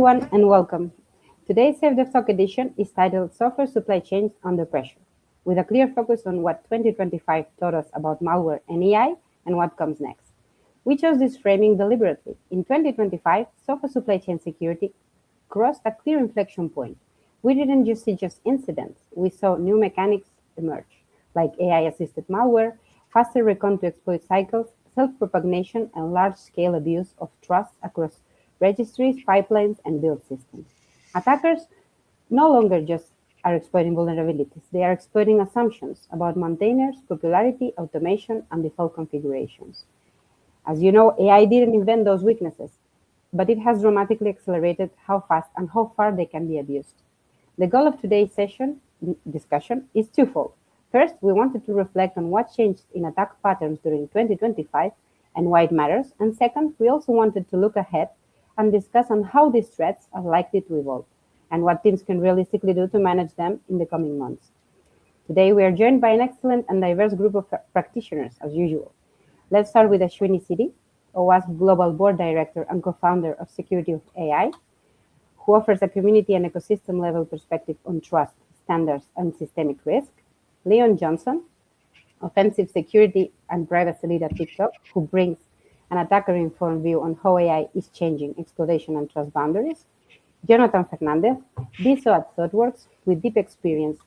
everyone, and welcome. Today's SafeDev Talk edition is titled Software Supply Chains Under Pressure, with a clear focus on what 2025 taught us about malware and AI and what comes next. We chose this framing deliberately. In 2025, software supply chain security crossed a clear inflection point. We didn't just see incidents, we saw new mechanics emerge, like AI-assisted malware, faster recon to exploit cycles, self-propagation, and large-scale abuse of trust across registries, pipelines, and build systems. Attackers no longer just are exploiting vulnerabilities, they are exploiting assumptions about maintainers, popularity, automation, and default configurations. As you know, AI didn't invent those weaknesses, but it has dramatically accelerated how fast and how far they can be abused. The goal of today's discussion is twofold. First, we wanted to reflect on what changed in attack patterns during 2025 and why it matters. And second, we also wanted to look ahead and discuss on how these threats are likely to evolve and what teams can realistically do to manage them in the coming months. Today, we are joined by an excellent and diverse group of practitioners, as usual. Let's start with Xygeni, OWASP Global Board Director and co-founder of Security of AI, who offers a community and ecosystem-level perspective on trust, standards, and systemic risk. Leon Johnson, offensive security and privacy lead at TikTok, who brings an attacker-informed view on how AI is changing exploitation and trust boundaries. Jonathan Fernandez, DISO at ThoughtWorks, with deep experience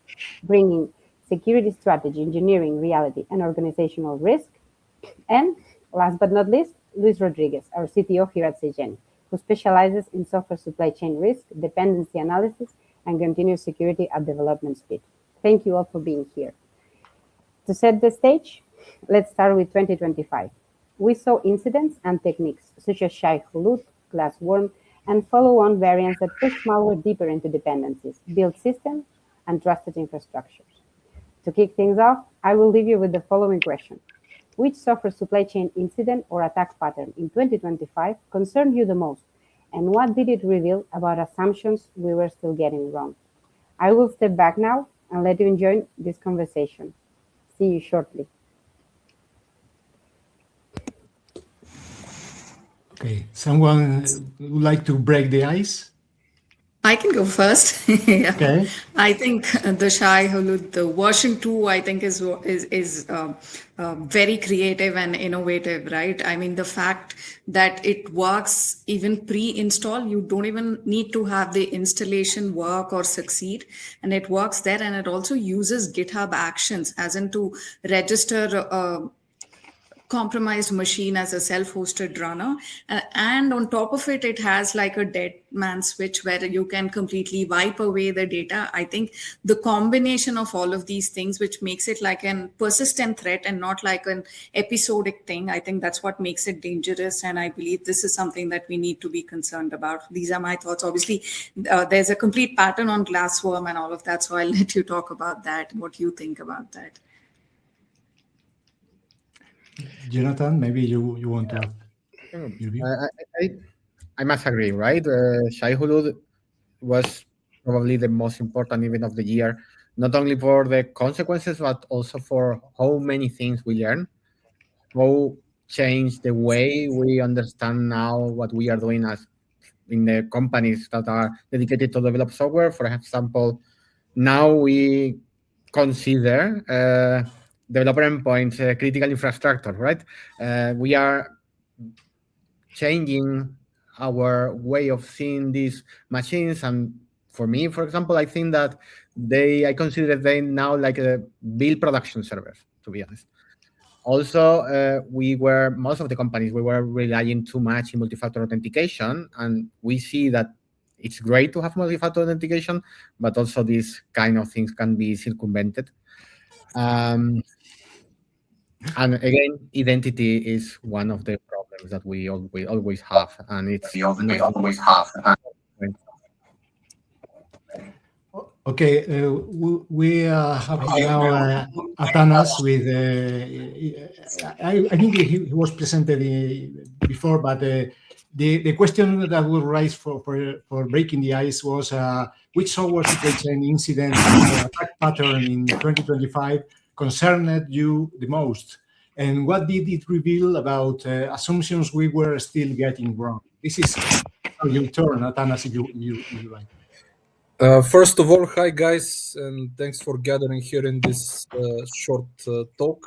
bringing security strategy, engineering, reality, and organizational risk. And last but not least, Luis Rodriguez, our CTO here at Xygeni, who specializes in software supply chain risk, dependency analysis, and continuous security at development speed. Thank you all for being here. To set the stage, let's start with 2025. We saw incidents and techniques such as Shy-Hulud, Glassworm, and follow-on variants that push malware deeper into dependencies, build systems, and trusted infrastructures. To kick things off, I will leave you with the following question. Which software supply chain incident or attack pattern in 2025 concerned you the most, and what did it reveal about assumptions we were still getting wrong? I will step back now and let you enjoy this conversation. See you shortly. Okay, someone would like to break the ice? I can go first. Yeah. Okay. I think the Shy-Hulud, the version 2, I think is very creative and innovative, right? I mean, the fact that it works even pre-install, you don't even need to have the installation work or succeed, and it works there. And it also uses GitHub Actions, as in to register compromised machine as a self-hosted runner, and on top of it, it has like a dead man switch where you can completely wipe away the data. I think the combination of all of these things, which makes it like an persistent threat and not like an episodic thing, I think that's what makes it dangerous. And I believe this is something that we need to be concerned about. These are my thoughts. Obviously, there's a complete pattern on Glassworm and all of that, so I'll let you talk about that, what you think about that. Jonathan, maybe you want to I must agree, right? Shy-Hulud was probably the most important event of the year, not only for the consequences, but also for how many things we learn, how changed the way we understand now what we are doing as in the companies that are dedicated to develop software. For example, now we consider developer endpoints critical infrastructure, right? We are changing our way of seeing these machines, and for me, for example, I think that I consider them now like a build production servers, to be honest. Also, most of the companies, we were relying too much in multi-factor authentication, and we see that it's great to have multi-factor authentication, but also these kind of things can be circumvented. And again, identity is one of the problems that we always have, and it's always have. Okay, we have now Atanas with. I think he was presented before, but the question that will rise for breaking the ice was which software supply chain incident or attack pattern in 2025 concerned you the most, and what did it reveal about assumptions we were still getting wrong? This is how you turn, Atanas, if you like. First of all, hi guys, and thanks for gathering here in this short talk.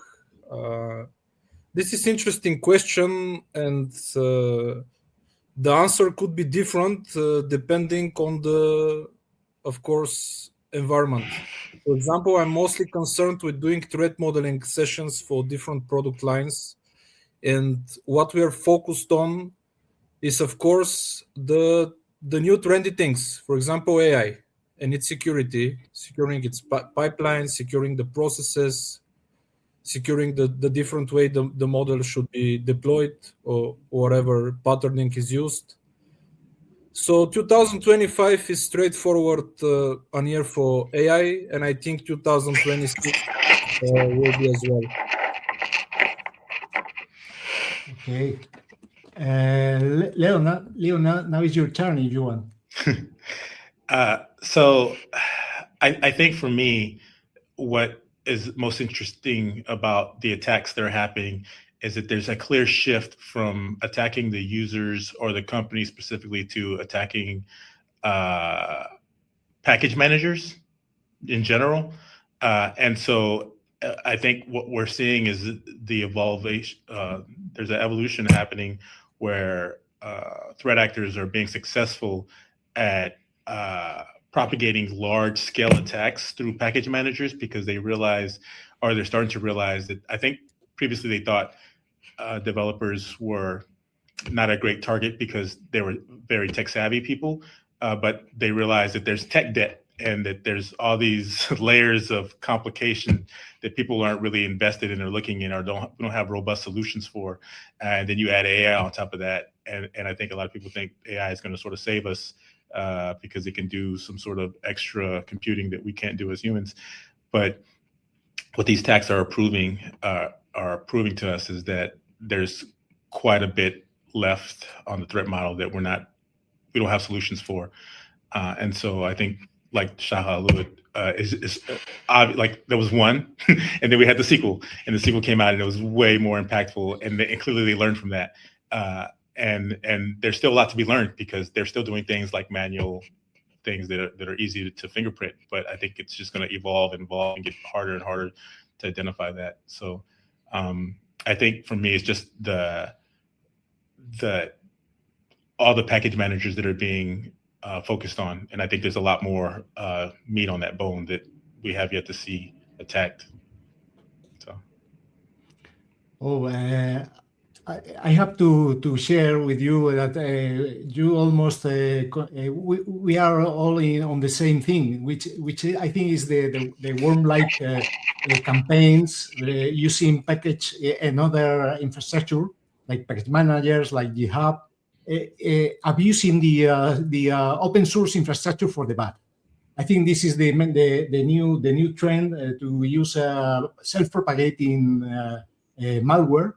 This is interesting question, and the answer could be different depending on the, of course, environment. For example, I'm mostly concerned with doing threat modeling sessions for different product lines, and what we are focused on is, of course, the new trendy things. For example, AI and its security, securing its pipelines, securing the processes, securing the different way the model should be deployed, or whatever patterning is used. So 2025 is straightforward an year for AI, and I think 2026 will be as well. Okay. Leo, now is your turn if you want. So I think for me, what is most interesting about the attacks that are happening is that there's a clear shift from attacking the users or the company specifically to attacking package managers in general. And so I think what we're seeing is the evolution. There's an evolution happening where threat actors are being successful at propagating large-scale attacks through package managers because they realize, or they're starting to realize that, I think previously they thought developers were not a great target because they were very tech-savvy people, but they realize that there's tech debt and that there's all these layers of complication that people aren't really invested in or looking in or don't have robust solutions for. And then you add AI on top of that. And I think a lot of people think AI is going to sort of save us because it can do some sort of extra computing that we can't do as humans. But what these attacks are proving to us is that there's quite a bit left on the threat model that we don't have solutions for. And so I think, like Shaha alluded, is like there was one, and then we had the sequel, and the sequel came out, and it was way more impactful, and clearly they learned from that. And there's still a lot to be learned because they're still doing things like manual things that are easy to fingerprint. But I think it's just going to evolve and get harder and harder to identify that. So I think for me, it's just all the package managers that are being focused on, and I think there's a lot more meat on that bone that we have yet to see attacked. So, I have to share with you that you almost we are all on the same thing, which I think is the worm-like campaigns using package and other infrastructure like package managers, like GitHub. Abusing the open source infrastructure for the bad. I think this is the new trend to use self-propagating malware,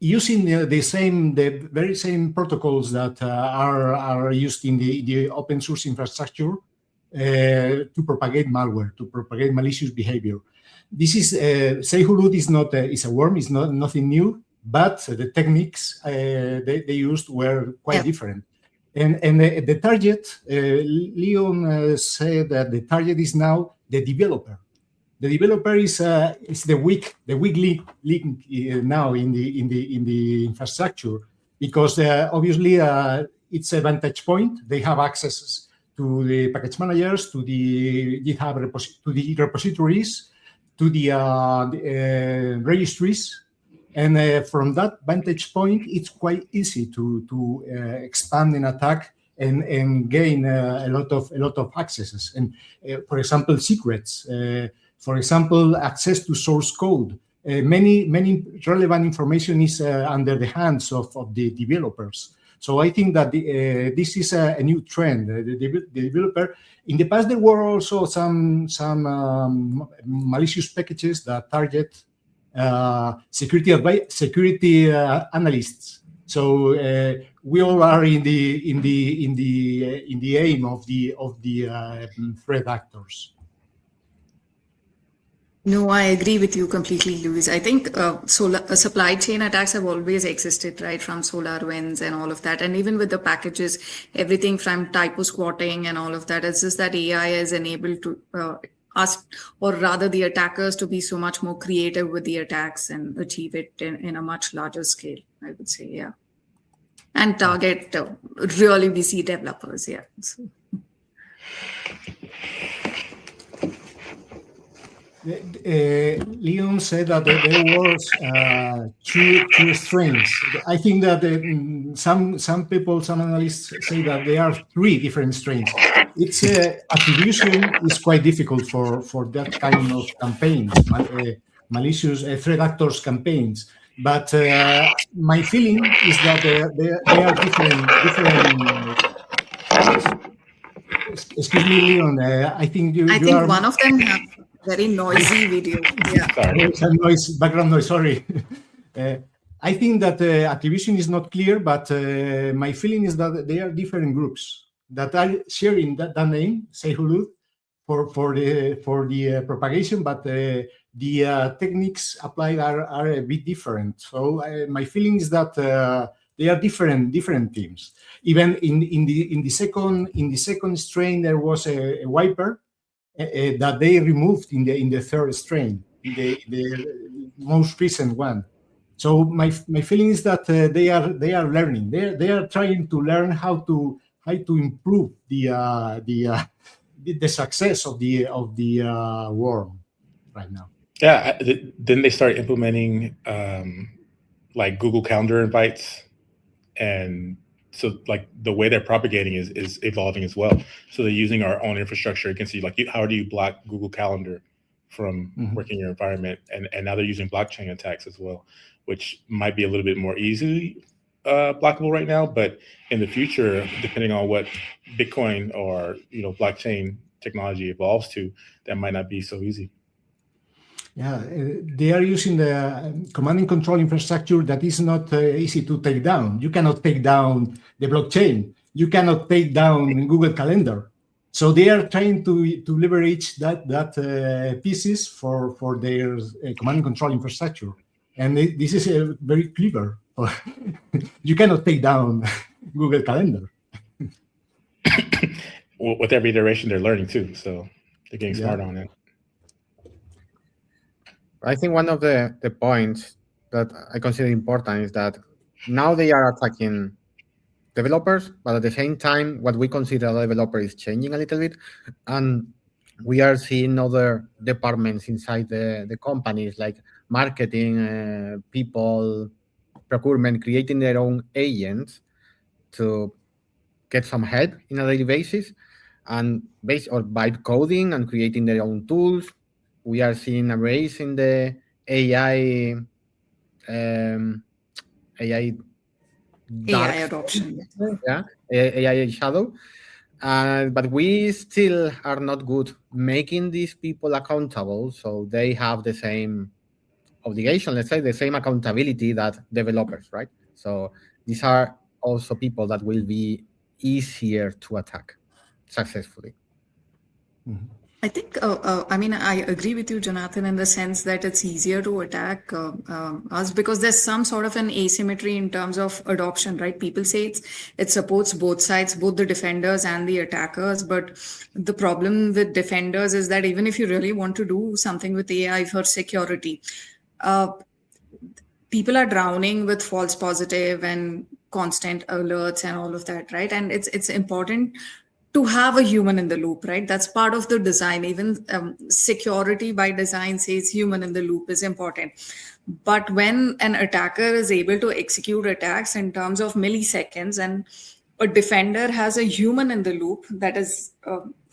using the very same protocols that are used in the open source infrastructure to propagate malware, to propagate malicious behavior. This is Xygeni is a worm. It's nothing new. But the techniques they used were quite different. And the target, Leon said that the target is now the developer. The developer is the weak link now in the infrastructure because obviously it's a vantage point. They have access to the package managers, to the GitHub to the repositories, to the registries. And from that vantage point, it's quite easy to expand an attack and gain a lot of accesses. And for example, secrets. For example, access to source code. Many relevant information is under the hands of the developers. So I think that this is a new trend. The developer. In the past, there were also some malicious packages that target security analysts. So we all are in the aim of the threat actors. No, I agree with you completely, Luis. I think supply chain attacks have always existed, right, from SolarWinds and all of that. And even with the packages, everything from typo squatting and all of that, it's just that AI is enabled to us, or rather the attackers, to be so much more creative with the attacks and achieve it in a much larger scale, I would say, yeah. And target really busy developers, yeah. So. Leon said that there was two strains. I think that some people, some analysts say that there are three different strains. Its attribution is quite difficult for that kind of campaigns, malicious threat actors campaigns. But my feeling is that they are different. Excuse me, Leon. I think you. I think one of them have very noisy video. Yeah. Some noise, background noise. Sorry. I think that attribution is not clear, but my feeling is that they are different groups that are sharing that name, 𝐧𝐬𝐤, for the propagation, but the techniques applied are a bit different. So my feeling is that they are different teams. Even in the second strain, there was a wiper that they removed in the third strain, the most recent one. So my feeling is that they are learning. They are trying to learn how to improve the success of the worm right now. Yeah, then they start implementing like Google Calendar invites, and so like the way they're propagating is evolving as well. So they're using our own infrastructure. You can see like how do you block Google Calendar from working in your environment, and now they're using blockchain attacks as well, which might be a little bit more easily blockable right now, but in the future, depending on what Bitcoin or blockchain technology evolves to, that might not be so easy. Yeah, they are using the command and control infrastructure that is not easy to take down. You cannot take down the blockchain. You cannot take down Google Calendar. So they are trying to leverage that pieces for their command and control infrastructure. And this is very clever. You cannot take down Google Calendar. Well, with every iteration, they're learning too. So they're getting smart on it. I think one of the points that I consider important is that now they are attacking developers, but at the same time, what we consider a developer is changing a little bit. And we are seeing other departments inside the companies, like marketing, people, procurement, creating their own agents to get some help in a daily basis, and based or by coding and creating their own tools. We are seeing a raise in the AI adoption. Yeah, AI shadow. But we still are not good making these people accountable, so they have the same obligation, let's say, the same accountability that developers, right? So these are also people that will be easier to attack successfully. I think, I mean, I agree with you, Jonathan, in the sense that it's easier to attack us because there's some sort of an asymmetry in terms of adoption, right? People say it supports both sides, both the defenders and the attackers. But the problem with defenders is that even if you really want to do something with AI for security, people are drowning with false positive and constant alerts and all of that, right? And it's important to have a human in the loop, right? That's part of the design. Even security by design says human in the loop is important. But when an attacker is able to execute attacks in terms of milliseconds, and a defender has a human in the loop that is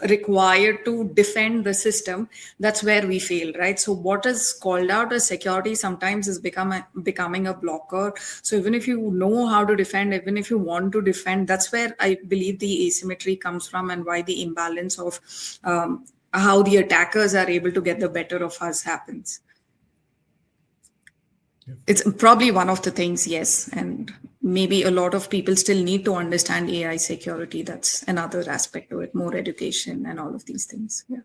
required to defend the system, that's where we fail, right? So what is called out as security sometimes is becoming a blocker. So even if you know how to defend, even if you want to defend, that's where I believe the asymmetry comes from, and why the imbalance of how the attackers are able to get the better of us happens. It's probably one of the things, yes. And maybe a lot of people still need to understand AI security. That's another aspect to it, more education and all of these things. Yeah.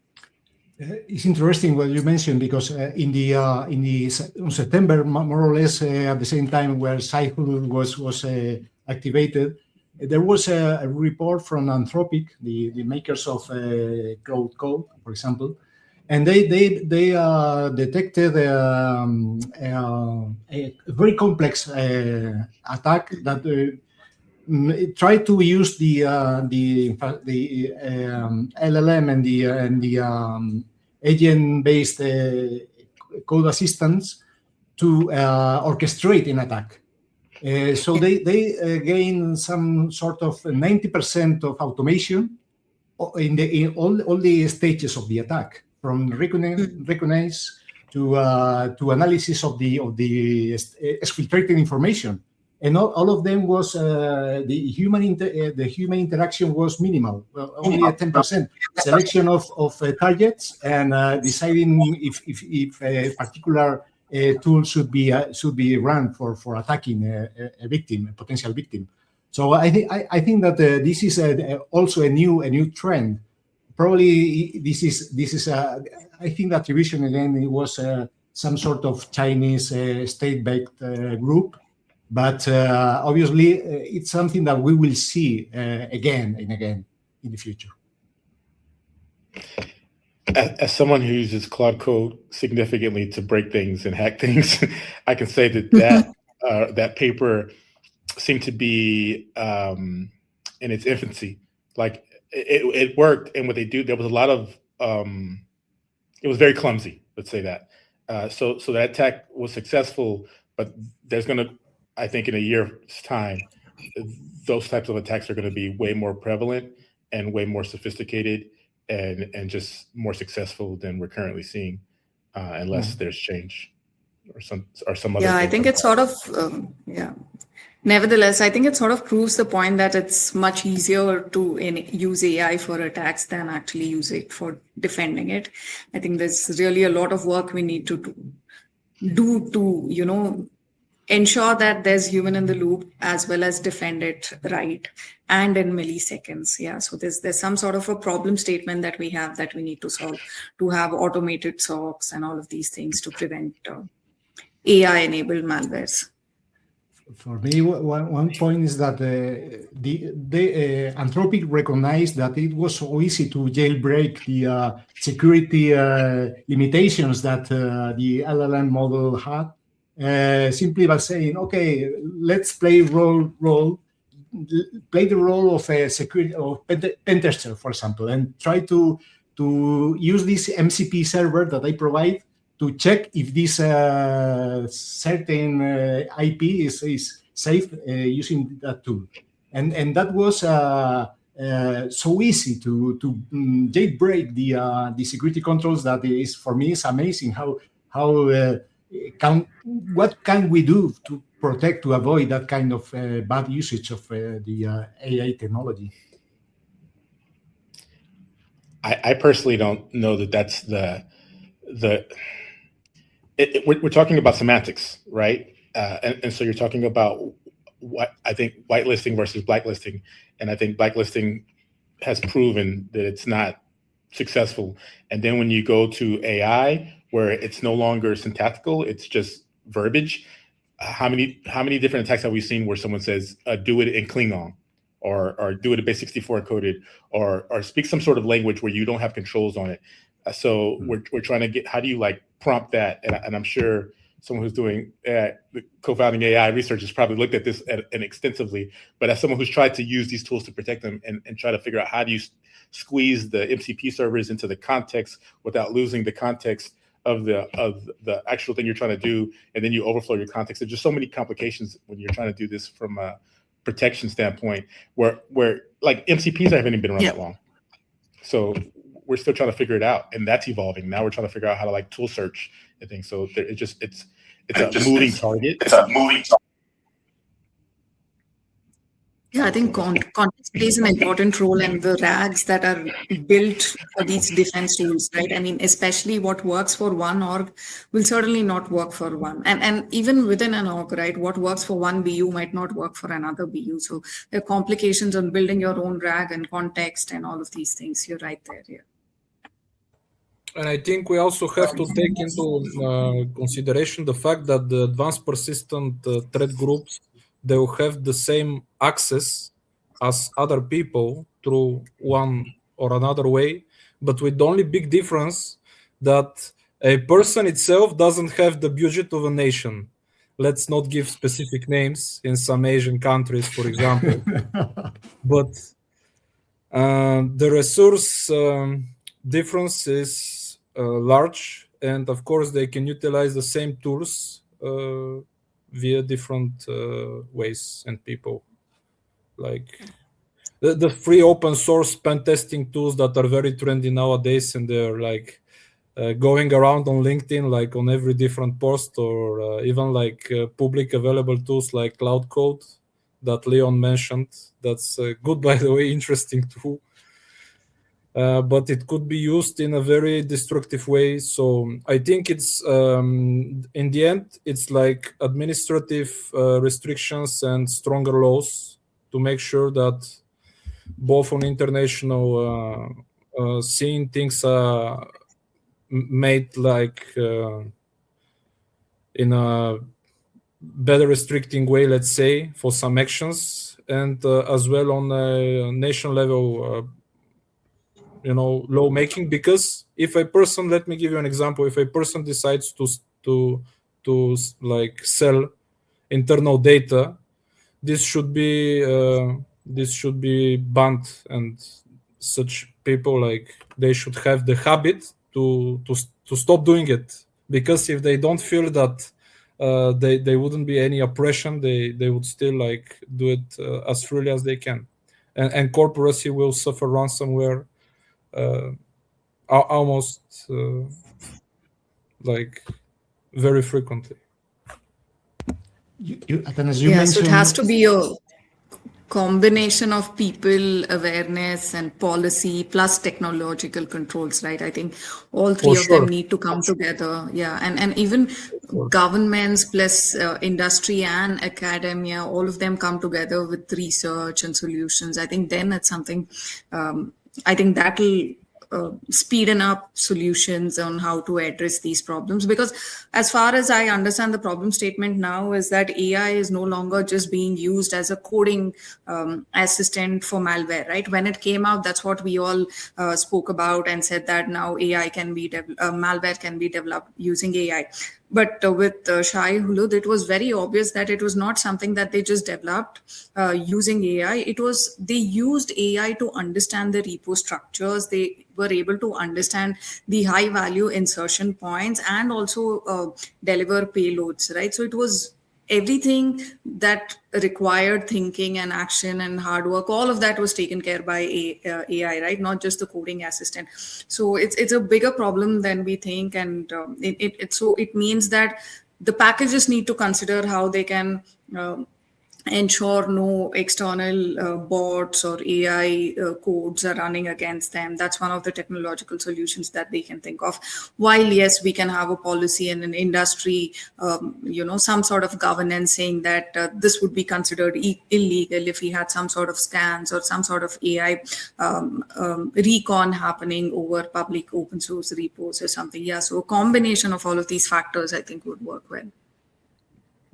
It's interesting what you mentioned, because on September, more or less at the same time where Cy-Hulud was activated, there was a report from Anthropic, the makers of Cloud Code, for example, and they detected a very complex attack that tried to use the LLM and the agent-based code assistants to orchestrate an attack. So they gain some sort of 90% of automation in all the stages of the attack, from recognize to analysis of the exfiltrated information, and all of them was the human interaction was minimal, only a 10% selection of targets and deciding if a particular tool should be run for attacking a victim, a potential victim. So I think that this is also a new trend. Probably this is I think the attribution again, it was some sort of Chinese state-backed group, but obviously it's something that we will see again and again in the future. As someone who uses Cloud Code significantly to break things and hack things, I can say that paper seemed to be in its infancy. Like it worked, and what they do, there was a lot of it was very clumsy. Let's say that. So that attack was successful, but there's going to, I think, in a year's time, those types of attacks are going to be way more prevalent and way more sophisticated and just more successful than we're currently seeing, unless there's change or some other. Yeah, I think it's sort of Nevertheless, I think it sort of proves the point that it's much easier to use AI for attacks than actually use it for defending it. I think there's really a lot of work we need to do to, ensure that there's human in the loop as well as defend it right and in milliseconds. Yeah, so there's some sort of a problem statement that we have that we need to solve, to have automated SOCs and all of these things to prevent AI-enabled malwares. For me, one point is that the Anthropic recognized that it was so easy to jailbreak the security limitations that the LLM model had, simply by saying, okay, let's play the role of a security or pen tester, for example, and try to use this MCP server that I provide to check if this certain IP is safe using that tool, and that was so easy to jailbreak the security controls. That is, for me, is amazing. What can we do to protect, to avoid that kind of bad usage of the AI technology? I personally don't know that that's we're talking about semantics, right? And so you're talking about what I think whitelisting versus blacklisting, and I think blacklisting has proven that it's not successful. And then when you go to AI, where it's no longer syntactical, it's just verbiage. How many different attacks have we seen where someone says, "Do it in Klingon," or "Do it in base64 encoded," or speak some sort of language where you don't have controls on it? So we're trying to get, how do you prompt that? And I'm sure someone who's doing the co-founding AI research has probably looked at this and extensively, but as someone who's tried to use these tools to protect them and try to figure out how do you squeeze the MCP servers into the context without losing the context of the actual thing you're trying to do, and then you overflow your context. There's just so many complications when you're trying to do this from a protection standpoint, where MCPs haven't even been around that long. So we're still trying to figure it out, and that's evolving. Now we're trying to figure out how to tool search and things. So it's a moving target. Yeah, I think context plays an important role, in the RAGs that are built for these defense tools, right? I mean, especially what works for one org will certainly not work for one. And even within an org, right, what works for one BU might not work for another BU. So there are complications on building your own RAG and context and all of these things. You're right there, yeah. And I think we also have to take into consideration the fact that the advanced persistent threat groups, they will have the same access as other people through one or another way, but with the only big difference that a person itself doesn't have the budget of a nation. Let's not give specific names in some Asian countries, for example. But the resource difference is large, and of course they can utilize the same tools via different ways and people. Like the free open source pen testing tools that are very trendy nowadays, and they're like going around on LinkedIn, like on every different post, or even like public available tools like Cloud Code that Leon mentioned. That's good, by the way, interesting tool. But it could be used in a very destructive way. So I think it's, in the end, it's like administrative restrictions and stronger laws to make sure that both on international scene things are made like in a better restricting way, let's say, for some actions, and as well on a nation level law making. Because if a person, let me give you an example, if a person decides to like sell internal data, this should be banned, and such people, like, they should have the habit to stop doing it, because if they don't feel that they wouldn't be any oppression, they would still like do it as freely as they can, and corporacy will suffer ransomware almost like very frequently. As you Yeah, mentioned, so it has to be a combination of people awareness and policy plus technological controls, right? I think all three of them need to come together. Yeah, and even governments plus industry and academia, all of them come together with research and solutions. I think then it's something, I think that'll speeden up solutions on how to address these problems. Because as far as I understand, the problem statement now is that AI is no longer just being used as a coding assistant for malware, right? When it came out, that's what we all spoke about and said that now AI can be malware can be developed using AI. But with 𝐻𝐼, it was very obvious that it was not something that they just developed using AI. It was, they used AI to understand the repo structures. They were able to understand the high value insertion points and also deliver payloads, right? So it was everything that required thinking and action and hard work. All of that was taken care by AI, right? Not just the coding assistant. So it's a bigger problem than we think, and it means that the packages need to consider how they can ensure no external bots or AI codes are running against them. That's one of the technological solutions that they can think of. While yes, we can have a policy and an industry, some sort of governance saying that this would be considered illegal if we had some sort of scans or some sort of AI recon happening over public open source repos or something. Yeah, so a combination of all of these factors, I think, would work well.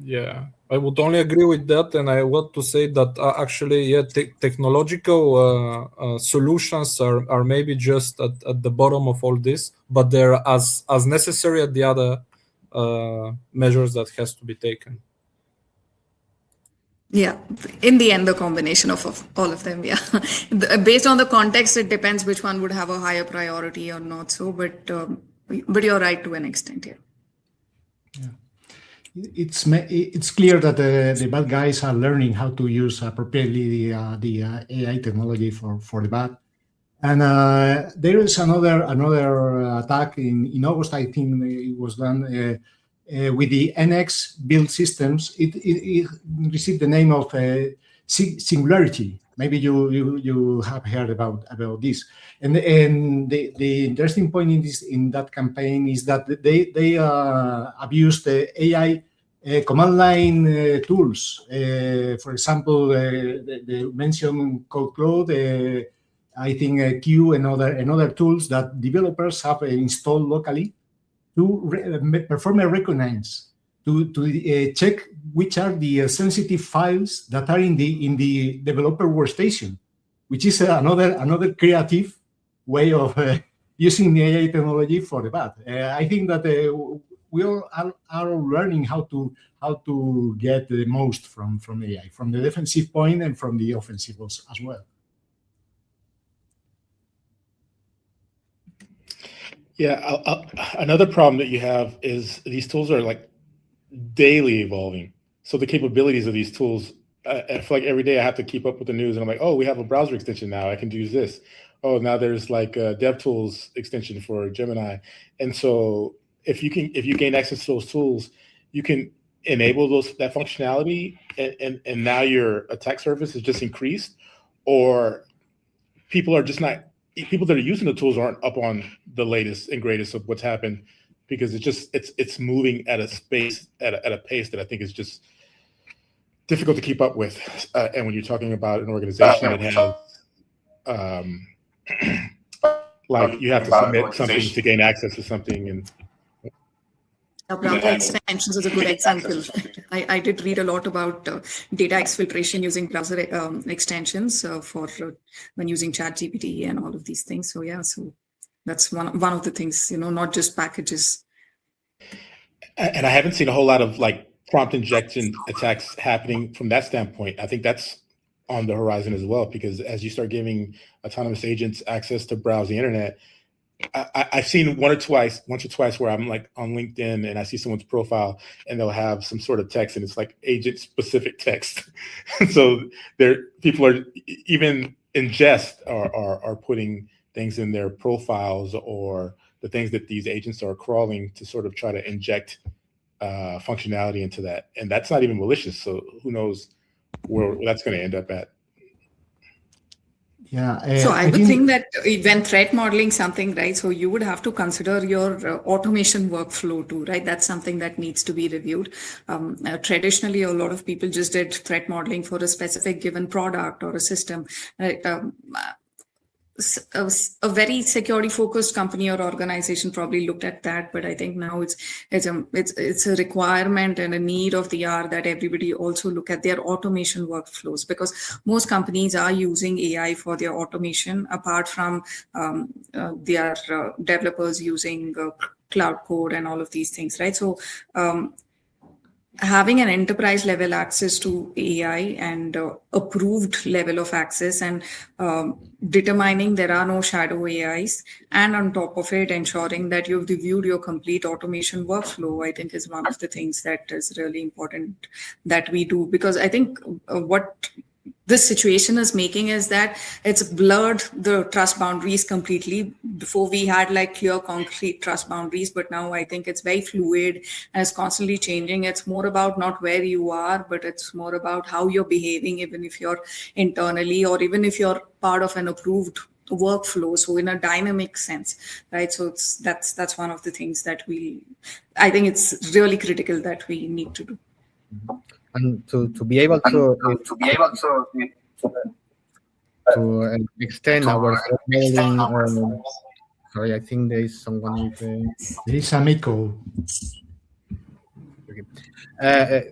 Yeah, I would only agree with that, and I want to say that actually, yeah, technological solutions are maybe just at the bottom of all this, but they're as necessary as the other measures that has to be taken. Yeah, in the end, the combination of all of them. Yeah, based on the context, it depends which one would have a higher priority or not. So, but you're right to an extent here. Yeah. It's clear that the bad guys are learning how to use appropriately the AI technology for the bad. And there is another attack in August. I think it was done with the NX build systems. It received the name of Singularity. Maybe you have heard about this. And the interesting point in that campaign is that they abused the AI command line tools. For example, they mentioned 𝐶ode, I think Q and other tools that developers have installed locally to perform a recognize, to check which are the sensitive files that are in the developer workstation, which is another creative way of using the AI technology for the bad. I think that we all are learning how to get the most from AI, from the defensive point and from the offensive as well. Yeah, another problem that you have is these tools are like daily evolving. So the capabilities of these tools, I feel like every day I have to keep up with the news, and I'm like, oh, we have a browser extension now. I can use this. Oh, now there's like a DevTools extension for Gemini. And so if you gain access to those tools, you can enable that functionality, and now your attack surface is just increased, or people that are using the tools aren't up on the latest and greatest of what's happened, because it's moving at a pace that I think is just difficult to keep up with. And when you're talking about an organization that has like you have to submit something to gain access to something, and Browser extensions is a good example. I did read a lot about data exfiltration using browser extensions for when using ChatGPT and all of these things. So yeah, so that's one of the things, not just packages. And I haven't seen a whole lot of like prompt injection attacks happening from that standpoint. I think that's on the horizon as well, because as you start giving autonomous agents access to browse the internet, I've seen once or twice where I'm like on LinkedIn and I see someone's profile and they'll have some sort of text and it's like agent specific text. So people are even in jest are putting things in their profiles, or the things that these agents are crawling to sort of try to inject functionality into that. And that's not even malicious. So who knows where that's going to end up at. Yeah. So I would think that when threat modeling something, right, so you would have to consider your automation workflow too, right? That's something that needs to be reviewed. Traditionally, a lot of people just did threat modeling for a specific given product or a system. Right? A very security focused company or organization probably looked at that, but I think now it's a requirement and a need of the hour that everybody also look at their automation workflows, because most companies are using AI for their automation, apart from their developers using cloud code and all of these things, right? So having an enterprise level access to AI and approved level of access, and determining there are no shadow AIs, and on top of it, ensuring that you've reviewed your complete automation workflow, I think is one of the things that is really important that we do. Because I think what this situation is making is that it's blurred the trust boundaries completely. Before we had like clear, concrete trust boundaries, but now I think it's very fluid and it's constantly changing. It's more about not where you are, but it's more about how you're behaving, even if you're internally or even if you're part of an approved workflow. So in a dynamic sense, right? So that's one of the things that I think it's really critical that we need to do. And to be able to extend our modeling. Sorry, I think there is someone with there is a echo. Okay.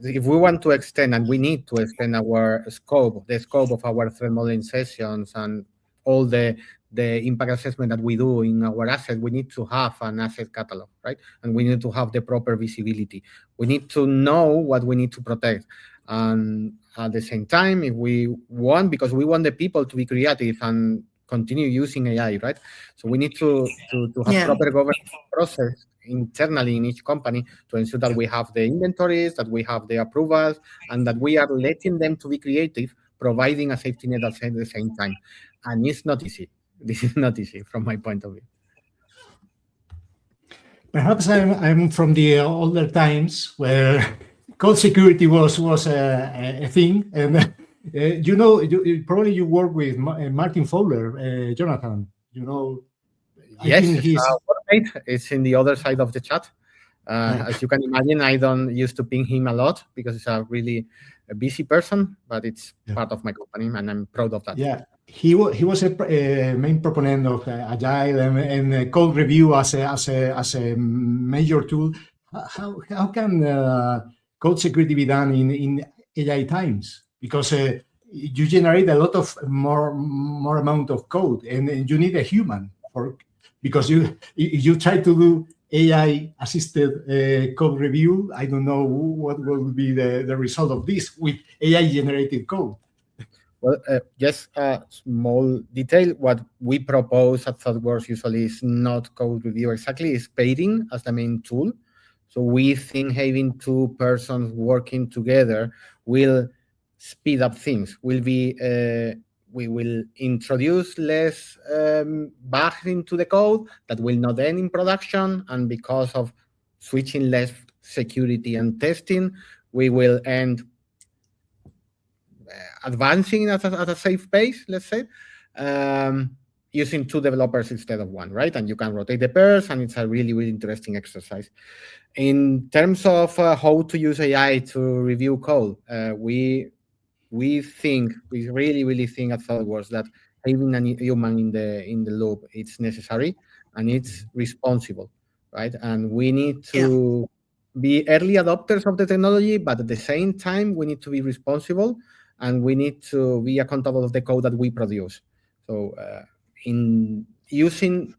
If we want to extend, and we need to extend the scope of our threat modeling sessions and all the impact assessment that we do in our asset, we need to have an asset catalog, right? And we need to have the proper visibility. We need to know what we need to protect. And at the same time, if we want, because we want the people to be creative and continue using AI, right? So we need to have proper governance process internally in each company to ensure that we have the inventories, that we have the approvals, and that we are letting them to be creative, providing a safety net at the same time. And it's not easy. This is not easy from my point of view. Perhaps I'm from the older times where code security was a thing, and probably you work with Martin Fowler, Jonathan. Yes, it's in the other side of the chat. As you can imagine, I don't used to ping him a lot because he's a really busy person, but it's part of my company, and I'm proud of that. Yeah. he was a main proponent of Agile and code review as a major tool. How can code security be done in AI times? Because you generate a lot of more amount of code, and you need a human because you try to do AI assisted code review. I don't know what will be the result of this with AI generated code. Well, just a small detail. What we propose at ThoughtWorks usually is not code review exactly, it's pairing as the main tool. So we think having two persons working together will speed up things. We will introduce less bugs into the code that will not end in production, and because of switching less security and testing, we will end advancing at a safe pace, let's say, using two developers instead of one, right? And you can rotate the pairs, and it's a really, really interesting exercise. In terms of how to use AI to review code, we really, really think at ThoughtWorks that having a human in the loop, it's necessary and it's responsible, right? And we need to be early adopters of the technology, but at the same time, we need to be responsible and we need to be accountable of the code that we produce. So in using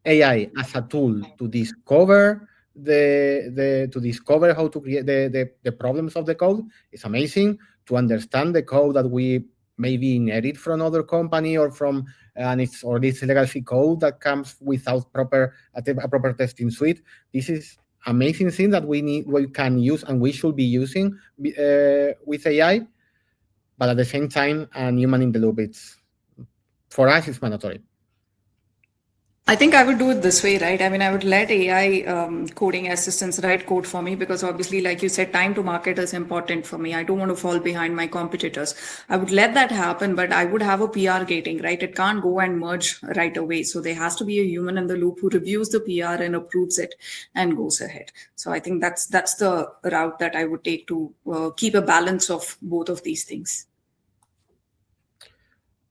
AI as a tool to discover to discover how to create the problems of the code is amazing. To understand the code that we maybe inherit from another company or from this legacy code that comes without a proper testing suite. This is amazing thing that we can use and we should be using with AI. But at the same time, a human in the loop, for us, it's mandatory. I think I would do it this way, right? I mean, I would let AI coding assistants write code for me because obviously, like you said, time to market is important for me. I don't want to fall behind my competitors. I would let that happen, but I would have a PR gating, right? It can't go and merge right away. So there has to be a human in the loop who reviews the PR and approves it and goes ahead. So I think that's the route that I would take to keep a balance of both of these things.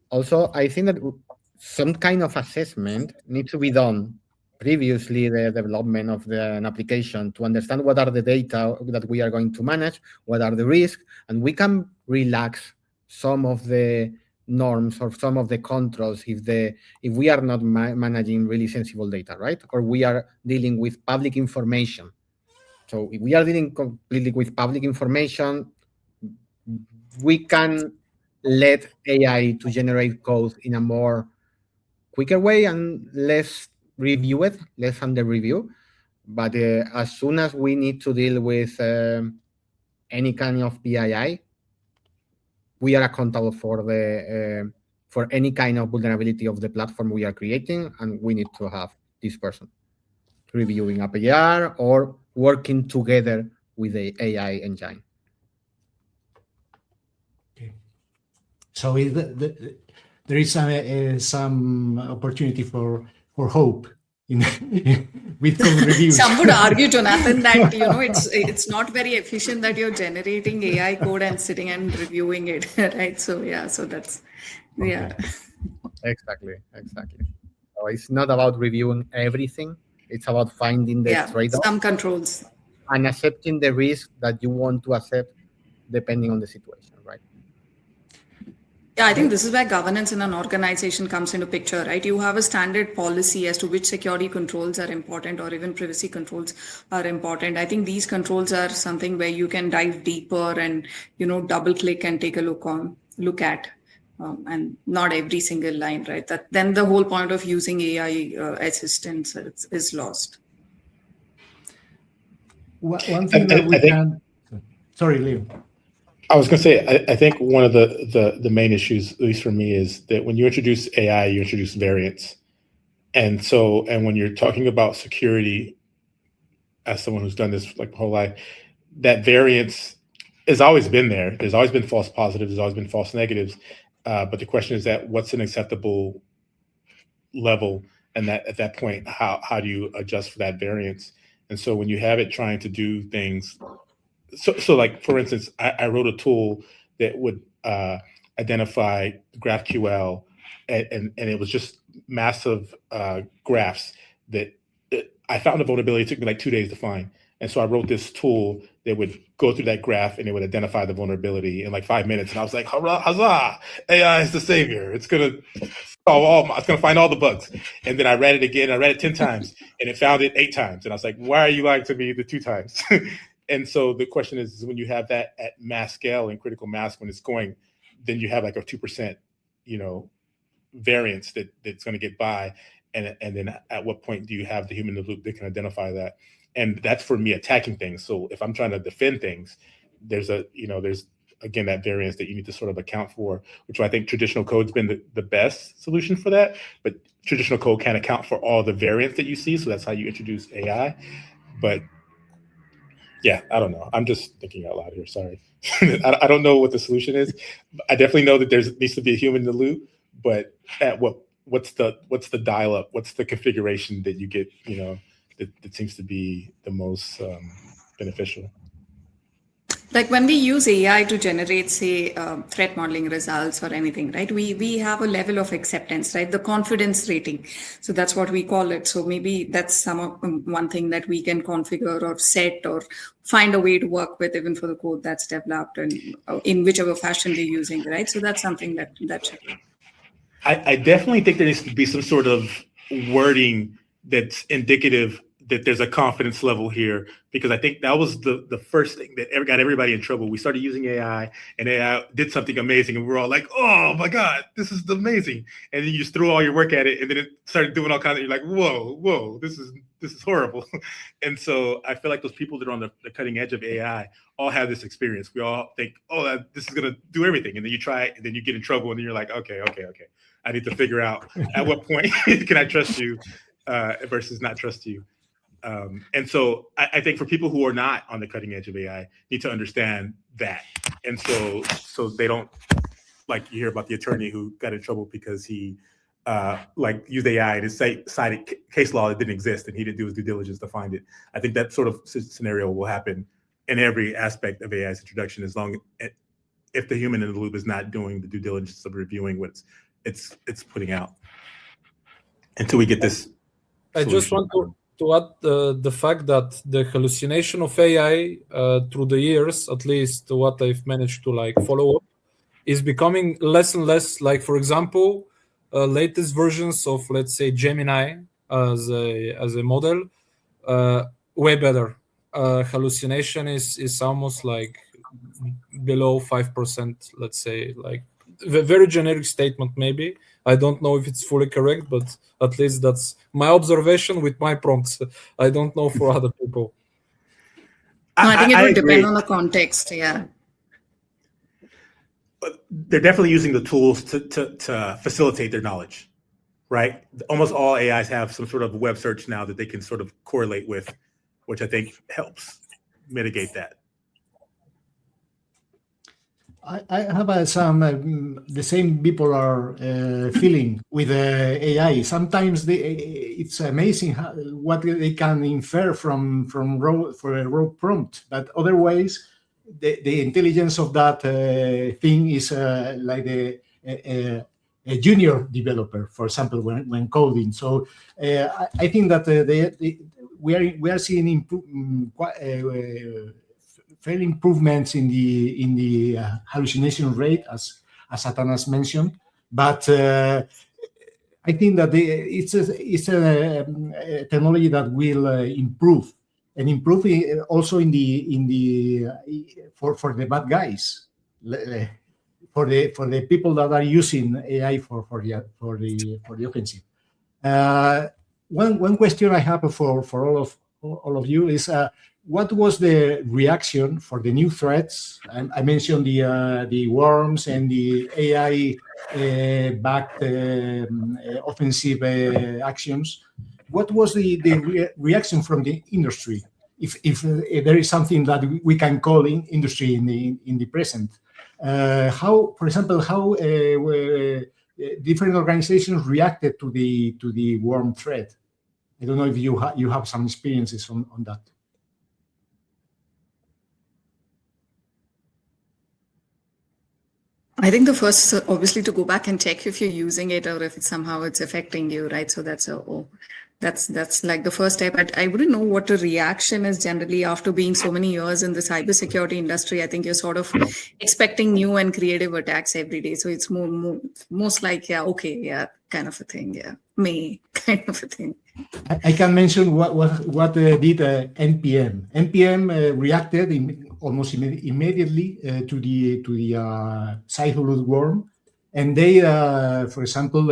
Also, I think that some kind of assessment needs to be done previously the development of an application to understand what are the data that we are going to manage, what are the risks, and we can relax some of the norms or some of the controls if we are not managing really sensible data, right? Or we are dealing with public information. So if we are dealing completely with public information, we can let AI to generate code in a more quicker way and less review it, less under review. But as soon as we need to deal with any kind of PII, we are accountable for any kind of vulnerability of the platform we are creating, and we need to have this person reviewing a PR or working together with the AI engine. Okay. So there is some opportunity for hope with code reviews. Some would argue, Jonathan, that it's not very efficient that you're generating AI code and sitting and reviewing it, right? So so that's Exactly. So it's not about reviewing everything. It's about finding the trade-off, some controls, and accepting the risk that you want to accept depending on the situation, right? Yeah, I think this is where governance in an organization comes into picture, right? You have a standard policy as to which security controls are important or even privacy controls are important. I think these controls are something where you can dive deeper and, double click and take a look at, and not every single line, right? Then the whole point of using AI assistants is lost. One thing that we can... Sorry, Leo. I was going to say, I think one of the main issues, at least for me, is that when you introduce AI, you introduce variance. And when you're talking about security, as someone who's done this like my whole life, that variance has always been there. There's always been false positives. There's always been false negatives. But the question is that what's an acceptable level? And that at that point, how do you adjust for that variance? And so when you have it trying to do things, so like, for instance, I wrote a tool that would identify GraphQL and it was just massive graphs that I found a vulnerability. It took me like 2 days to find. And so I wrote this tool that would go through that graph and it would identify the vulnerability in like 5 minutes. And I was like, hurrah, huzzah, AI is the savior. It's going to solve it's going to find all the bugs. And then I read it again. I read it 10 times and it found it 8 times. And I was like, why are you lying to me the 2 times? And so the question is when you have that at mass scale and critical mass, when it's going, then you have like a 2%, variance that's going to get by. And then at what point do you have the human in the loop that can identify that? And that's for me attacking things. So if I'm trying to defend things, there's again that variance that you need to sort of account for, which I think traditional code's been the best solution for that. But traditional code can't account for all the variance that you see. So that's how you introduce AI. But yeah, I don't know. I'm just thinking out loud here. Sorry. I don't know what the solution is. I definitely know that there needs to be a human in the loop. But at what's the dial up? What's the configuration that you get? That seems to be the most beneficial. Like when we use AI to generate, say, threat modeling results or anything, right? We have a level of acceptance, right? The confidence rating. So that's what we call it. So maybe that's one thing that we can configure or set or find a way to work with, even for the code that's developed and in whichever fashion they're using, right? So that's something that should be. I definitely think there needs to be some sort of wording that's indicative that there's a confidence level here, because I think that was the first thing that got everybody in trouble. We started using AI and AI did something amazing and we're all like, oh my God, this is amazing. And then you just threw all your work at it and then it started doing all kinds of, you're like, whoa, this is horrible. And so I feel like those people that are on the cutting edge of AI all have this experience. We all think, oh, this is going to do everything. And then you try it and then you get in trouble and then you're like, okay. I need to figure out at what point can I trust you versus not trust you. And so I think for people who are not on the cutting edge of AI need to understand that. And so they don't, like you hear about the attorney who got in trouble because he used AI and cited case law that didn't exist and he didn't do his due diligence to find it. I think that sort of scenario will happen in every aspect of AI's introduction, as long if the human in the loop is not doing the due diligence of reviewing what it's putting out until we get this solution. I just want to add the fact that the hallucination of AI through the years, at least what I've managed to follow up, is becoming less and less. Like, for example, latest versions of, let's say, Gemini as a model, way better. Hallucination is almost like below 5%, let's say, like a very generic statement maybe. I don't know if it's fully correct, but at least that's my observation with my prompts. I don't know for other people. No, I think it would depend on the context, yeah. But they're definitely using the tools to facilitate their knowledge, right? Almost all AIs have some sort of web search now that they can sort of correlate with, which I think helps mitigate that. I have the same bipolar feeling with AI. Sometimes it's amazing what they can infer from a raw prompt, but other ways the intelligence of that thing is like a junior developer, for example, when coding. So I think that we are seeing fair improvements in the hallucination rate, as Satanas mentioned, but I think that it's a technology that will improve also for the bad guys, for the people that are using AI for the offensive. One question I have for all of you is, what was the reaction for the new threats? I mentioned the worms and the AI backed offensive actions. What was the reaction from the industry? If there is something that we can call industry in the present, how different organizations reacted to the worm threat? I don't know if you have some experiences on that. I think the first, obviously, to go back and check if you're using it or if it's somehow it's affecting you, right? So that's that's like the first step. But I wouldn't know what the reaction is generally after being so many years in the cybersecurity industry. I think you're sort of expecting new and creative attacks every day. So it's most like, yeah, okay, yeah, kind of a thing. Yeah, me kind of a thing. I can mention what did NPM. NPM reacted almost immediately to the 𝐬𝐤𝐬𝐲 worm, and they, for example,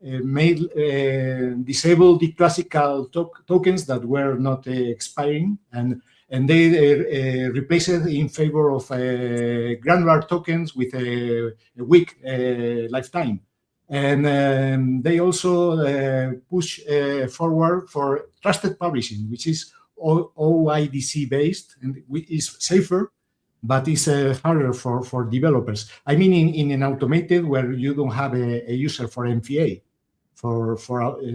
made disable the classical tokens that were not expiring, and they replaced it in favor of granular tokens with a weak lifetime. And they also push forward for trusted publishing, which is OIDC based and is safer, but it's harder for developers. I mean, in an automated where you don't have a user for MFA, for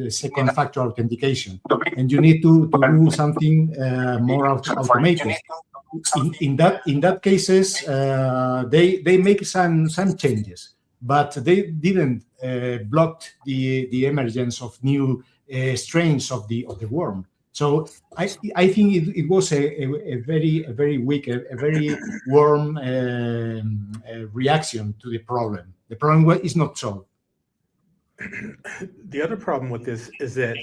second factor authentication, and you need to do something more automated. In that cases, they make some changes, but they didn't block the emergence of new strains of the worm. So I think it was a very weak, a very warm reaction to the problem. The problem is not solved. The other problem with this is that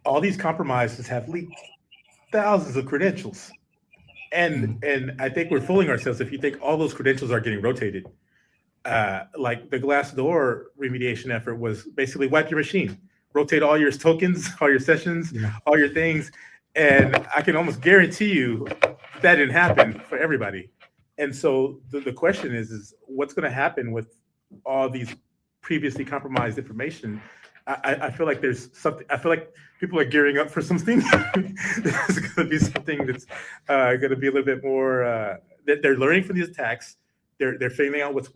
all these compromises have leaked thousands of credentials. And I think we're fooling ourselves if you think all those credentials are getting rotated. Like the Glassdoor remediation effort was basically wipe your machine, rotate all your tokens, all your sessions, all your things. And I can almost guarantee you that didn't happen for everybody. And so the question is what's going to happen with all these previously compromised information? I feel like there's something, I feel like people are gearing up for something. There's going to be something that's going to be a little bit more, they're learning from these attacks. They're figuring out what's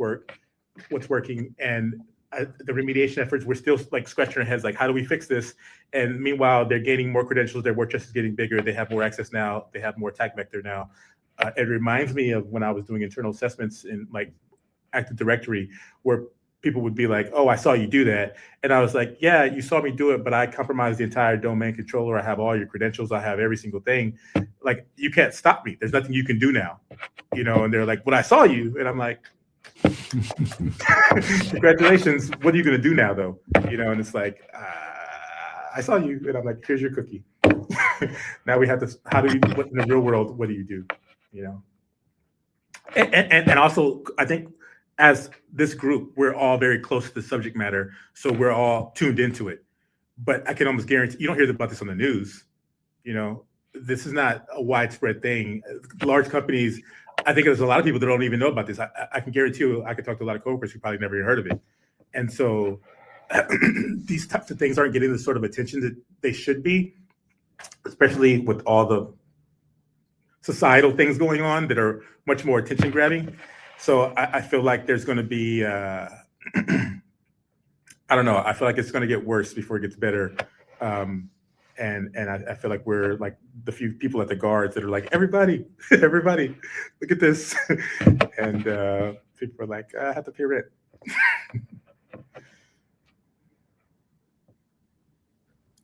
working, and the remediation efforts, we're still like scratching our heads, like, how do we fix this? And meanwhile, they're gaining more credentials. Their war chest is getting bigger. They have more access now. They have more attack vector now. It reminds me of when I was doing internal assessments in like Active Directory, where people would be like, oh, I saw you do that. And I was like, yeah, you saw me do it, but I compromised the entire domain controller. I have all your credentials. I have every single thing. Like, you can't stop me. There's nothing you can do now. You know, and they're like, well, I saw you. And I'm like, congratulations. What are you going to do now, though? You know, and it's like, I saw you. And I'm like, here's your cookie. Now we have to, what in the real world, what do you do? You know? And also, I think as this group, we're all very close to the subject matter. So we're all tuned into it. But I can almost guarantee, you don't hear about this on the news. You know, this is not a widespread thing. Large companies, I think there's a lot of people that don't even know about this. I can guarantee you, I could talk to a lot of coworkers who probably never even heard of it. And so these types of things aren't getting the sort of attention that they should be, especially with all the societal things going on that are much more attention grabbing. So I feel like there's going to be, I don't know. I feel like it's going to get worse before it gets better. And I feel like we're like the few people at the guards that are like, everybody, look at this. And people are like, I have to pay rent.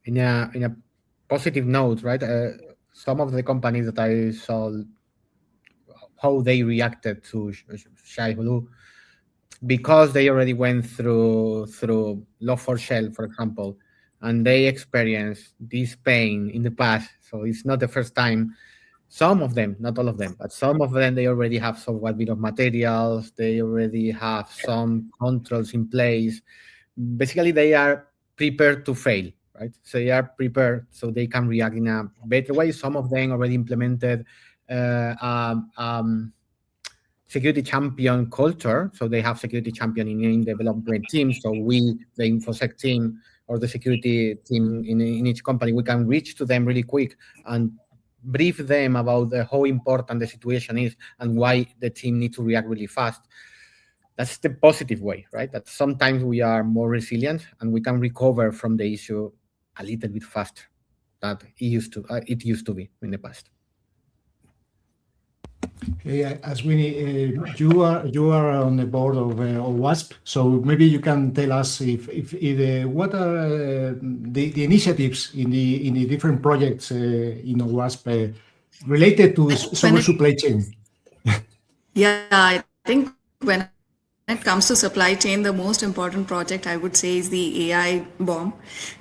In a positive note, right? Some of the companies that I saw, how they reacted to 𝐬𝐤𝐬𝐲, because they already went through Log4Shell, for example, and they experienced this pain in the past. So it's not the first time. Some of them, not all of them, but some of them, they already have some bill of materials. They already have some controls in place. Basically, they are prepared to fail, right? So they are prepared so they can react in a better way. Some of them already implemented security champion culture. So they have security champion in development team. So we, the InfoSec team or the security team in each company, we can reach to them really quick and brief them about how important the situation is and why the team needs to react really fast. That's the positive way, right? That sometimes we are more resilient and we can recover from the issue a little bit faster than it used to be in the past. As you are on the board of OWASP, so maybe you can tell us if what are the initiatives in the different projects in OWASP related to software supply chain. Yeah, I think when it comes to supply chain, the most important project I would say is the AI bomb.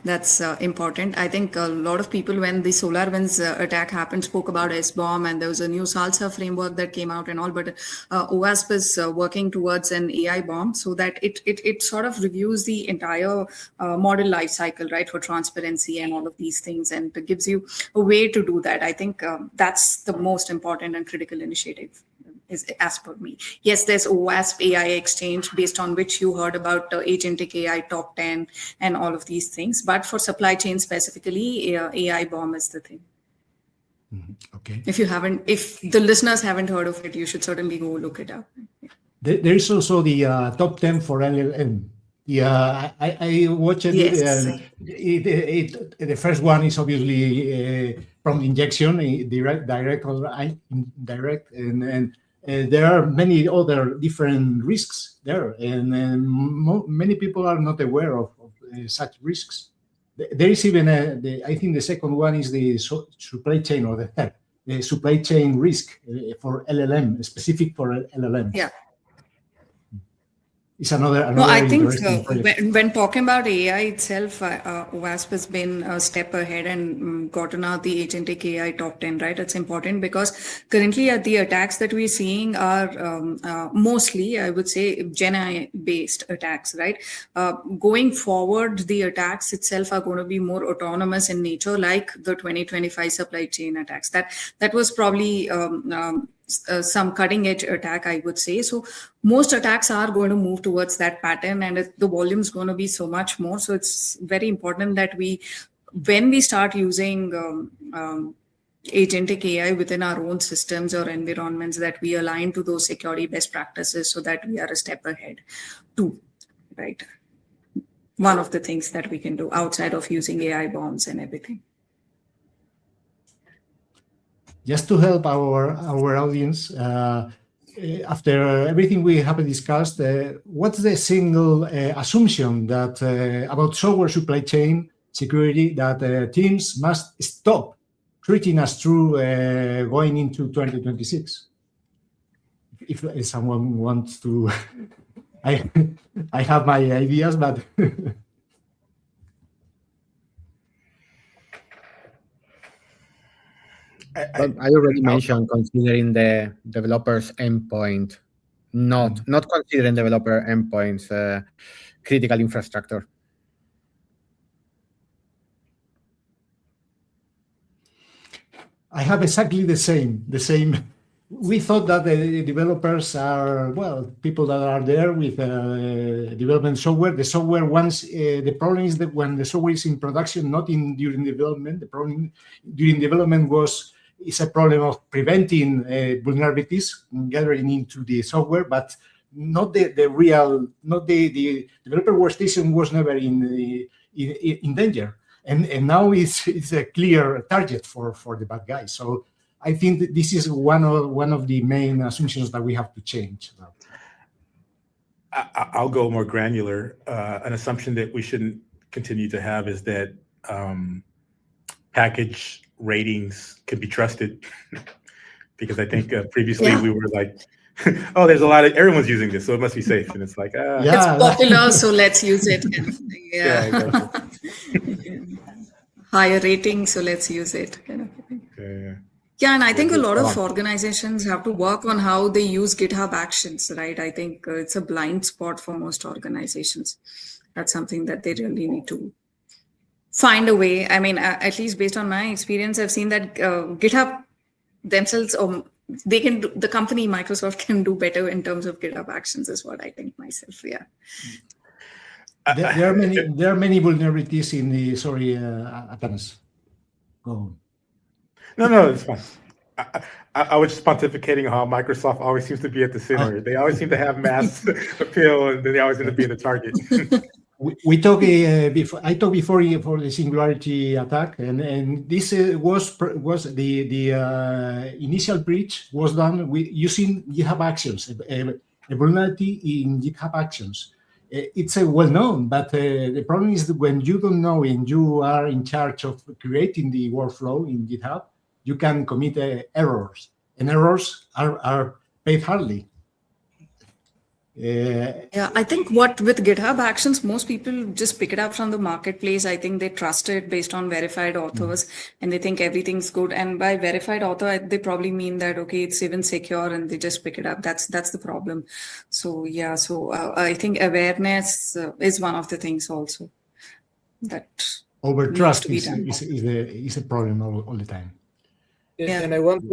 That's important. I think a lot of people, when the SolarWinds attack happened, spoke about SBomb, and there was a new SALSA framework that came out and all. But OWASP is working towards an AI bomb so that it sort of reviews the entire model life cycle, right, for transparency and all of these things, and it gives you a way to do that. I think that's the most important and critical initiative. Is as per me. Yes, there's OWASP AI Exchange, based on which you heard about Agentic AI Top 10 and all of these things. But for supply chain specifically, AI bomb is the thing. Okay. If the listeners haven't heard of it, you should certainly go look it up. There is also the top 10 for LLM. Yeah, I watched it. Yes. The first one is obviously prompt injection, direct or indirect, and there are many other different risks there, and many people are not aware of such risks. There is even I think the second one is the supply chain, or the supply chain risk for LLM, specific for LLM. Yeah. It's another No, I think when talking about AI itself, OWASP has been a step ahead and gotten out the Agentic AI Top 10, right? It's important because currently the attacks that we're seeing are mostly, I would say, Gen AI-based attacks, right? Going forward, the attacks itself are going to be more autonomous in nature, like the 2025 supply chain attacks. That was probably some cutting edge attack, I would say. So most attacks are going to move towards that pattern, and the volume is going to be so much more. So it's very important that when we start using agentic AI within our own systems or environments, that we align to those security best practices so that we are a step ahead too, right? One of the things that we can do outside of using AI bombs and everything. Just to help our audience, after everything we have discussed, what's the single assumption that about software supply chain security that teams must stop treating as true going into 2026? If someone wants to, I have my ideas, but. I already mentioned considering the developer's endpoint, not considering developer endpoints critical infrastructure. I have exactly the same. We thought that the developers are, well, people that are there with development software. The software, once the problem is that when the software is in production, not during development. The problem during development is a problem of preventing vulnerabilities gathering into the software, but not the developer workstation was never in danger, and now it's a clear target for the bad guys. So I think that this is one of the main assumptions that we have to change. I'll go more granular. An assumption that we shouldn't continue to have is that package ratings can be trusted, because I think previously we were like, oh, there's everyone's using this, so it must be safe. And it's like, it's popular, so let's use it. Yeah, exactly. Higher rating, so let's use it. Yeah, and I think a lot of organizations have to work on how they use GitHub Actions, right? I think it's a blind spot for most organizations. That's something that they really need to find a way. I mean, at least based on my experience, I've seen that GitHub themselves, or the company Microsoft can do better in terms of GitHub Actions, is what I think myself. Yeah. There are many vulnerabilities in the. Sorry, Atanas. Go on. No, it's fine. I was just pontificating how Microsoft always seems to be at the center. They always seem to have mass appeal, and they always end up being the target. we talked before. I talked before for the singularity attack, and this was the initial breach was done with using GitHub Actions, a vulnerability in GitHub Actions. It's well known, but the problem is that when you don't know and you are in charge of creating the workflow in GitHub, you can commit errors, and errors are paid hardly. Yeah, I think what with GitHub Actions, most people just pick it up from the marketplace. I think they trust it based on verified authors, and they think everything's good. And by verified author, they probably mean that, okay, it's even secure, and they just pick it up. That's the problem. So yeah, I think awareness is one of the things also that Overtrust needs to be is a problem all the time. Yeah. And I want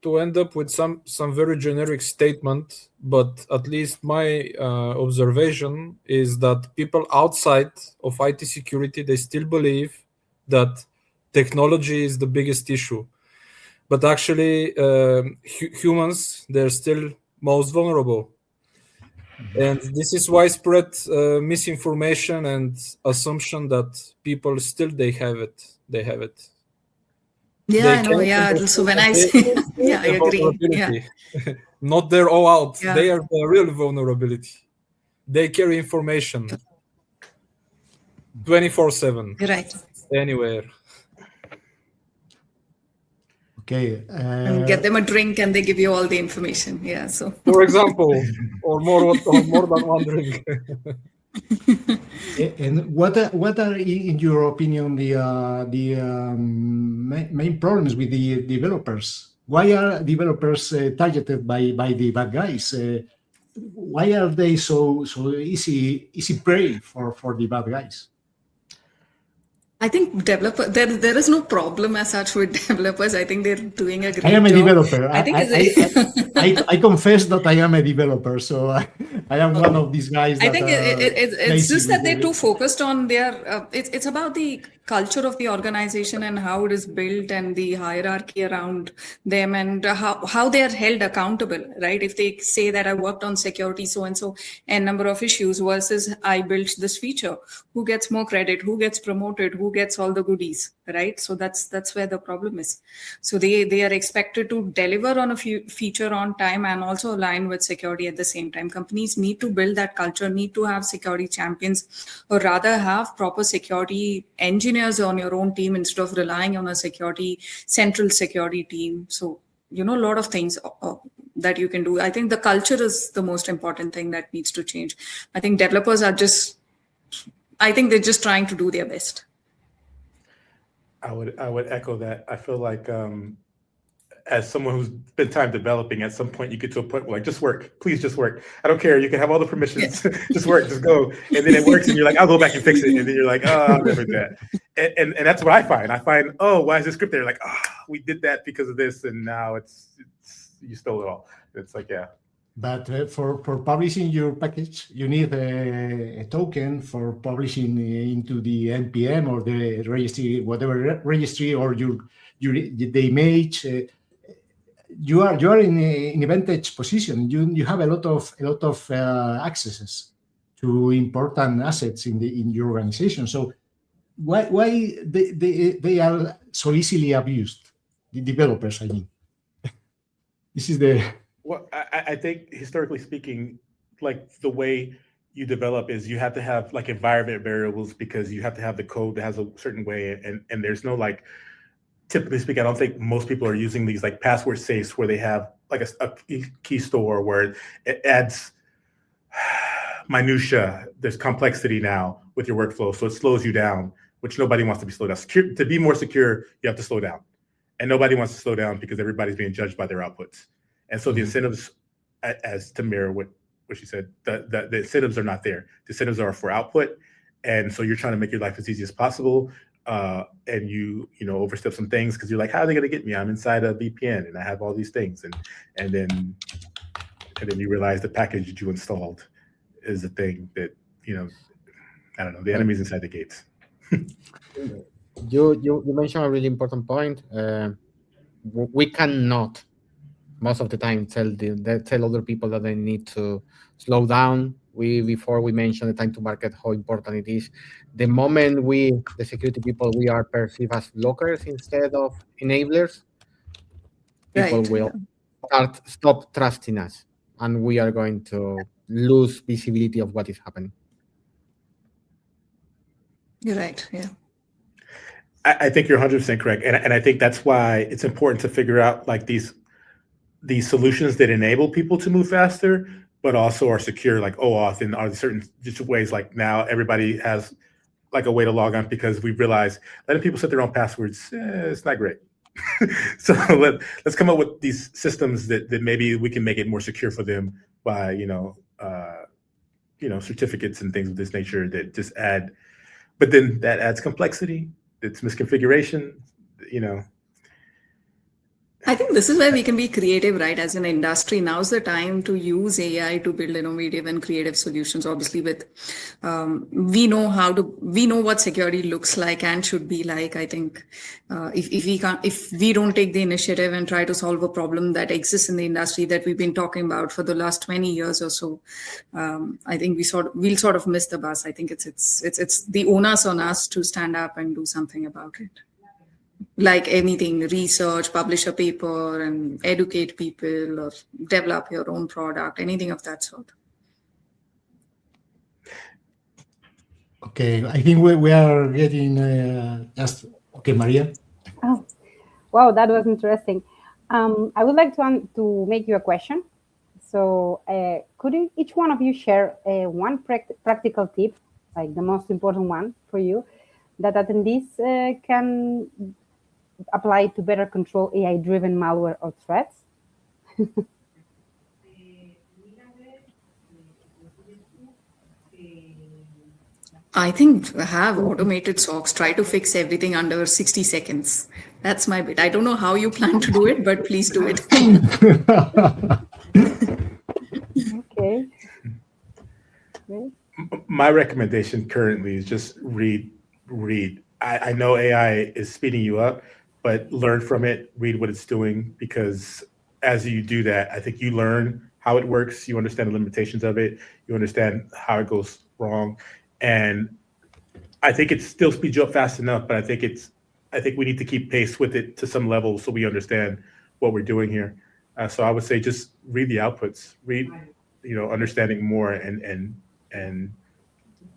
to end up with some very generic statement, but at least my observation is that people outside of IT security, they still believe that technology is the biggest issue. But actually, humans, they're still most vulnerable. And this is widespread misinformation and assumption that people still, they have it. Yeah, They I know. can Yeah. understand So when I they say, are yeah, I the agree. Yeah. vulnerability. Not their all out. Yeah. They are the real vulnerability. They carry information 24/7, You're right. anywhere. Okay. And get them a drink and they give you all the information. Yeah. So For example, or more than one drink. And what are, in your opinion, the main problems with the developers? Why are developers targeted by the bad guys? Why are they so easy prey for the bad guys? I think there is no problem as such with developers. I think they're doing a great I am a job. developer. I think I confess that I am a developer, so I am one of these guys. I think it's it's just that they're too focused on their. It's about the culture of the organization and how it is built and the hierarchy around them and how they are held accountable, right? If they say that I worked on security so and so and number of issues versus I built this feature, who gets more credit, who gets promoted, who gets all the goodies, right? So that's where the problem is. So they are expected to deliver on a feature on time and also align with security at the same time. Companies need to build that culture, need to have security champions, or rather have proper security engineers on your own team instead of relying on a central security team. So, a lot of things that you can do. I think the culture is the most important thing that needs to change. I think developers are they're just trying to do their best. I would echo that. I feel like as someone who's spent time developing, at some point you get to a point where like, just work, please just work. I don't care. You can have all the permissions, just work, just go. And then it works and you're like, I'll go back and fix it. And then you're like, oh, I'll never do that. And that's what I find, oh, why is this script there? Like, we did that because of this. And now it's you stole it all. It's like, yeah. But for publishing your package, you need a token for publishing into the NPM or the registry, whatever registry, or the image. You are in an advantage position. You have a lot of accesses to important assets in your organization. So why they are so easily abused? The developers, I mean. This is the. Well, I think historically speaking, like the way you develop is you have to have like environment variables because you have to have the code that has a certain way, and there's no like. Typically speaking, I don't think most people are using these like password safes where they have like a key store where it adds minutia. There's complexity now with your workflow, so it slows you down, which nobody wants to be slowed down. To be more secure, you have to slow down, and nobody wants to slow down because everybody's being judged by their outputs. And so the incentives, as to mirror what she said, the incentives are not there. The incentives are for output, and so you're trying to make your life as easy as possible. And you overstep some things because you're like, how are they going to get me? I'm inside a VPN and I have all these things, and then you realize the package that you installed is the thing that I don't know. The enemy's inside the gates. You mentioned a really important point. We cannot most of the time tell other people that they need to slow down. Before we mentioned the time to market, how important it is. The moment the security people, we are perceived as blockers instead of enablers, people will stop trusting us, and we are going to lose visibility of what is happening. You're right. Yeah. I think you're 100% correct, and I think that's why it's important to figure out like these solutions that enable people to move faster, but also are secure, like OAuth, and are certain just ways. Like now, everybody has like a way to log on because we realize letting people set their own passwords, it's not great. So let's come up with these systems that maybe we can make it more secure for them by certificates and things of this nature that just add. But then that adds complexity. It's misconfiguration, I think this is where we can be creative, right? As an industry, now's the time to use AI to build innovative and creative solutions. Obviously, we know what security looks like and should be like. I think if we don't take the initiative and try to solve a problem that exists in the industry that we've been talking about for the last 20 years or so, I think we'll sort of miss the bus. I think it's the onus on us to stand up and do something about it. Like anything, research, publish a paper and educate people, or develop your own product, anything of that sort. Okay, I think we are getting okay, Maria. Oh, wow, that was interesting. I would like to make you a question. So could each one of you share one practical tip, like the most important one for you, that attendees can apply to better control AI-driven malware or threats? I think have automated SOCs. Try to fix everything under 60 seconds. That's my bit. I don't know how you plan to do it, but please do it. Okay. My recommendation currently is just read. I know AI is speeding you up, but learn from it, read what it's doing, because as you do that, I think you learn how it works, you understand the limitations of it, you understand how it goes wrong. And I think it still speeds you up fast enough, but I think we need to keep pace with it to some level so we understand what we're doing here. So I would say just read the outputs, read, understanding more and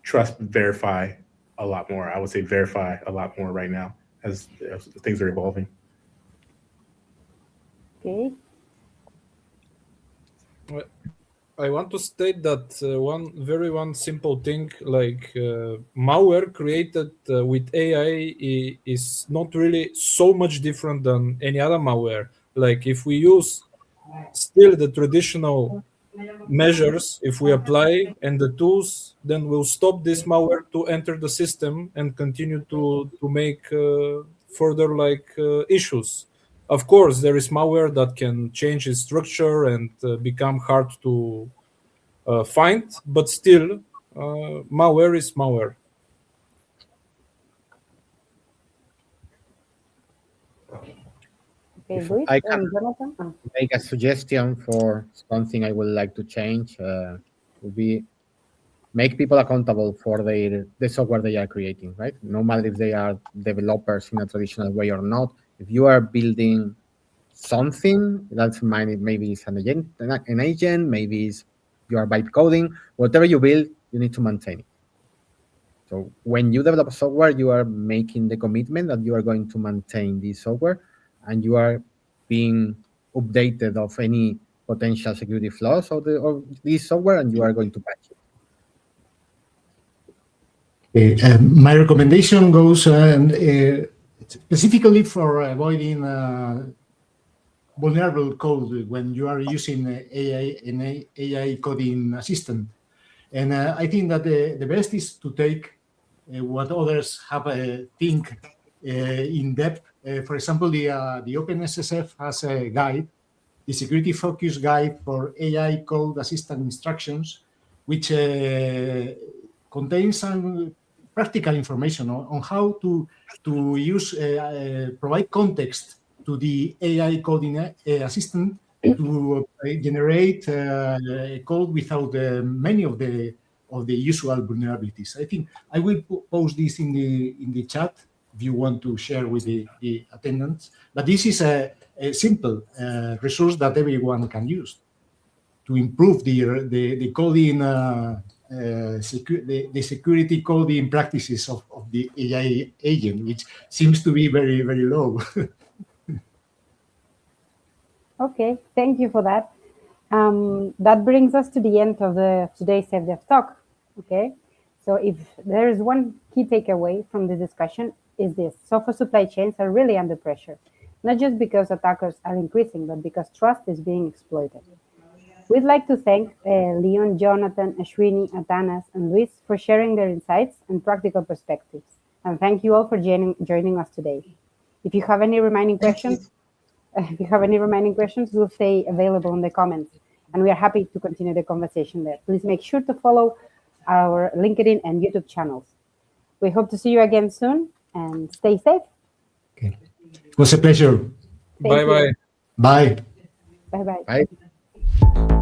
trust, verify a lot more. I would say verify a lot more right now as things are evolving. Okay. I want to state that one simple thing, like malware created with AI is not really so much different than any other malware. Like if we use still the traditional measures, if we apply and the tools, then we'll stop this malware to enter the system and continue to make further issues. Of course, there is malware that can change its structure and become hard to find, but still, malware is malware. Okay, Luis, I can Jonathan? make a suggestion for something I would like to change. Would be make people accountable for the software they are creating, right? No matter if they are developers in a traditional way or not. If you are building something, that's maybe it's an agent, maybe it's you are byte coding, whatever you build, you need to maintain it. So when you develop software, you are making the commitment that you are going to maintain this software, and you are being updated of any potential security flaws of this software, and you are going to patch it. My recommendation goes specifically for avoiding vulnerable code when you are using an AI coding assistant. And I think that the best is to take what others have think in depth. For example, the OpenSSF has a guide, the Security Focus Guide for AI Code Assistant Instructions, which contains some practical information on how to use, provide context to the AI coding assistant to generate code without many of the usual vulnerabilities. I think I will post this in the chat if you want to share with the attendants. But this is a simple resource that everyone can use to improve the coding, the security coding practices of the AI agent, which seems to be very, very low. Okay, thank you for that. That brings us to the end of today's SafeDev talk. Okay, so if there is one key takeaway from the discussion, is this: software supply chains are really under pressure, not just because attackers are increasing, but because trust is being exploited. We'd like to thank Leon, Jonathan, Ashwini, Atanas, and Luis for sharing their insights and practical perspectives. And thank you all for joining us today. If you have any remaining questions, we'll stay available in the comments, and we are happy to continue the conversation there. Please make sure to follow our LinkedIn and YouTube channels. We hope to see you again soon, and stay safe. Okay. It was a pleasure. Bye-bye. Bye. Bye-bye. Bye.